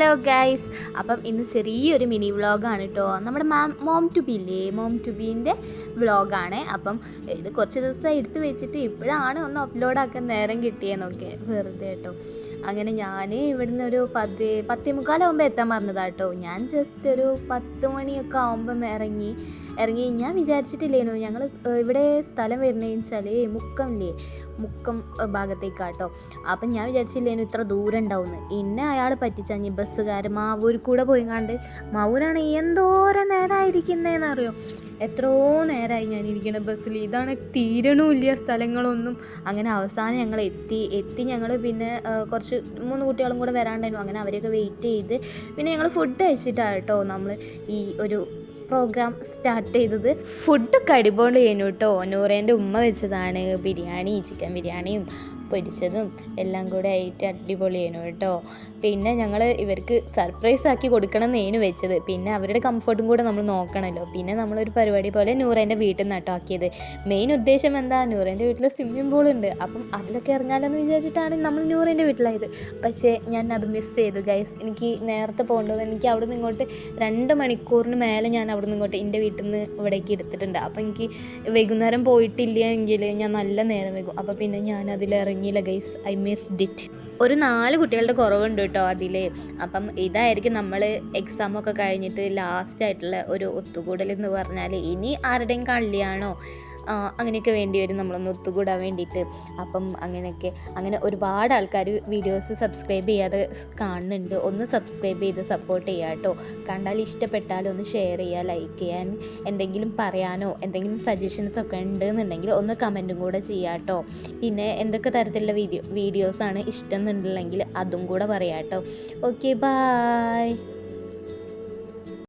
Hello guys, അപ്പം ഇന്ന് ചെറിയൊരു മിനി വ്ളോഗാണ് കേട്ടോ. നമ്മുടെ മോം ടു ബി ഇല്ലേ, മോം ടു ബീൻ്റെ വ്ളോഗാണ്. അപ്പം ഇത് കുറച്ച് ദിവസം എടുത്ത് വെച്ചിട്ട് ഇപ്പോഴാണ് ഒന്ന് അപ്ലോഡാക്കാൻ നേരം കിട്ടിയെന്നൊക്കെ, വെറുതെ കേട്ടോ. അങ്ങനെ ഞാൻ ഇവിടുന്ന് ഒരു 10:45 എത്താൻ പറഞ്ഞതാണ് കേട്ടോ. ഞാൻ ജസ്റ്റ് ഒരു 10 മണിയൊക്കെ ആകുമ്പം ഇറങ്ങി. ഞാൻ വിചാരിച്ചിട്ടില്ലേനു ഞങ്ങൾ ഇവിടെ സ്ഥലം വരുന്നതെന്ന് വെച്ചാൽ മുക്കം ഭാഗത്തേക്കാട്ടോ. അപ്പം ഞാൻ വിചാരിച്ചില്ലേനു ഇത്ര ദൂരം ഉണ്ടാവുമെന്ന്. എന്നെ അയാൾ പറ്റിച്ചഞ്ഞ് ബസ്സുകാർ മാവൂർ കൂടെ പോയിങ്ങാണ്ട്. മാവൂരാണ് എന്തോരം നേരമായിരിക്കുന്നതെന്ന് അറിയോ. എത്രയോ നേരമായി ഞാനിരിക്കുന്ന ബസ്സിൽ. ഇതാണ് തീരണമില്ല സ്ഥലങ്ങളൊന്നും. അങ്ങനെ അവസാനം ഞങ്ങൾ എത്തി ഞങ്ങൾ പിന്നെ കുറച്ച് 3 കുട്ടികളും കൂടെ വരാണ്ടായിരുന്നു. അങ്ങനെ അവരെയൊക്കെ വെയിറ്റ് ചെയ്ത് പിന്നെ ഞങ്ങൾ ഫുഡ് കഴിച്ചിട്ടാണ് കേട്ടോ നമ്മൾ ഈ ഒരു പ്രോഗ്രാം സ്റ്റാർട്ട് ചെയ്തത്. ഫുഡൊക്കെ അടിപൊളി ചെയ്യുന്നു കേട്ടോ. നൂറേൻ്റെ ഉമ്മ വെച്ചതാണ് ബിരിയാണി, ചിക്കൻ ബിരിയാണിയും പൊരിച്ചതും എല്ലാം കൂടെ ആയിട്ട് അടിപൊളി ചെയ്യുന്നു കേട്ടോ. പിന്നെ ഞങ്ങൾ ഇവർക്ക് സർപ്രൈസ് ആക്കി കൊടുക്കണം എന്നേനു വെച്ചത്. പിന്നെ അവരുടെ കംഫർട്ടും കൂടെ നമ്മൾ നോക്കണമല്ലോ. പിന്നെ നമ്മളൊരു പരിപാടി പോലെ നൂറേൻ്റെ വീട്ടിൽ നിന്ന് കേട്ടോ ആക്കിയത്. മെയിൻ ഉദ്ദേശം എന്താ, നൂറേൻ്റെ വീട്ടിൽ സ്വിമ്മിംഗ് പൂൾ ഉണ്ട്. അപ്പം അതിലൊക്കെ ഇറങ്ങാമെന്ന് വിചാരിച്ചിട്ടാണ് നമ്മൾ നൂറേൻ്റെ വീട്ടിലായത്. പക്ഷേ ഞാൻ അത് മിസ് ചെയ്തു ഗൈസ്. എനിക്ക് നേരത്തെ പോകേണ്ടത്. എനിക്ക് അവിടെ നിന്ന് ഇങ്ങോട്ട് 2 മണിക്കൂറിന് മേലെ ഞാൻ അവിടെ നിന്ന് ഇങ്ങോട്ട് എൻ്റെ വീട്ടിൽ നിന്ന് ഇവിടേക്ക് എടുത്തിട്ടുണ്ട്. അപ്പോൾ എനിക്ക് വൈകുന്നേരം പോയിട്ടില്ല എങ്കിൽ ഞാൻ നല്ല നേരം വൈകും. അപ്പോൾ പിന്നെ ഞാൻ അതിലിറങ്ങിയില്ല ഗൈസ്. I missed it. ഒരു 4 കുട്ടികളുടെ കുറവുണ്ട് കേട്ടോ അതിൽ. അപ്പം ഇതായിരിക്കും നമ്മൾ എക്സാമൊക്കെ കഴിഞ്ഞിട്ട് ലാസ്റ്റായിട്ടുള്ള ഒരു ഒത്തുകൂടൽ എന്ന് പറഞ്ഞാൽ. ഇനി ആരുടെയും കല്യാണോ അങ്ങനെയൊക്കെ വേണ്ടി വരും നമ്മളൊന്ന് ഒത്തുകൂടാൻ വേണ്ടിയിട്ട്. അപ്പം അങ്ങനെ ഒരുപാട് ആൾക്കാർ വീഡിയോസ് സബ്സ്ക്രൈബ് ചെയ്യാതെ കാണുന്നുണ്ട്. ഒന്ന് സബ്സ്ക്രൈബ് ചെയ്ത് സപ്പോർട്ട് ചെയ്യുക കേട്ടോ. കണ്ടാൽ ഇഷ്ടപ്പെട്ടാൽ ഒന്ന് ഷെയർ ചെയ്യുക, ലൈക്ക് ചെയ്യാൻ, എന്തെങ്കിലും പറയാനോ എന്തെങ്കിലും സജഷൻസ് ഒക്കെ ഉണ്ടെന്നുണ്ടെങ്കിൽ ഒന്ന് കമൻറ്റും കൂടെ ചെയ്യുക കേട്ടോ. പിന്നെ എന്തൊക്കെ തരത്തിലുള്ള വീഡിയോസാണ് ഇഷ്ടം എന്നുണ്ടെങ്കിൽ അതും കൂടെ പറയാം കേട്ടോ. Okay, by.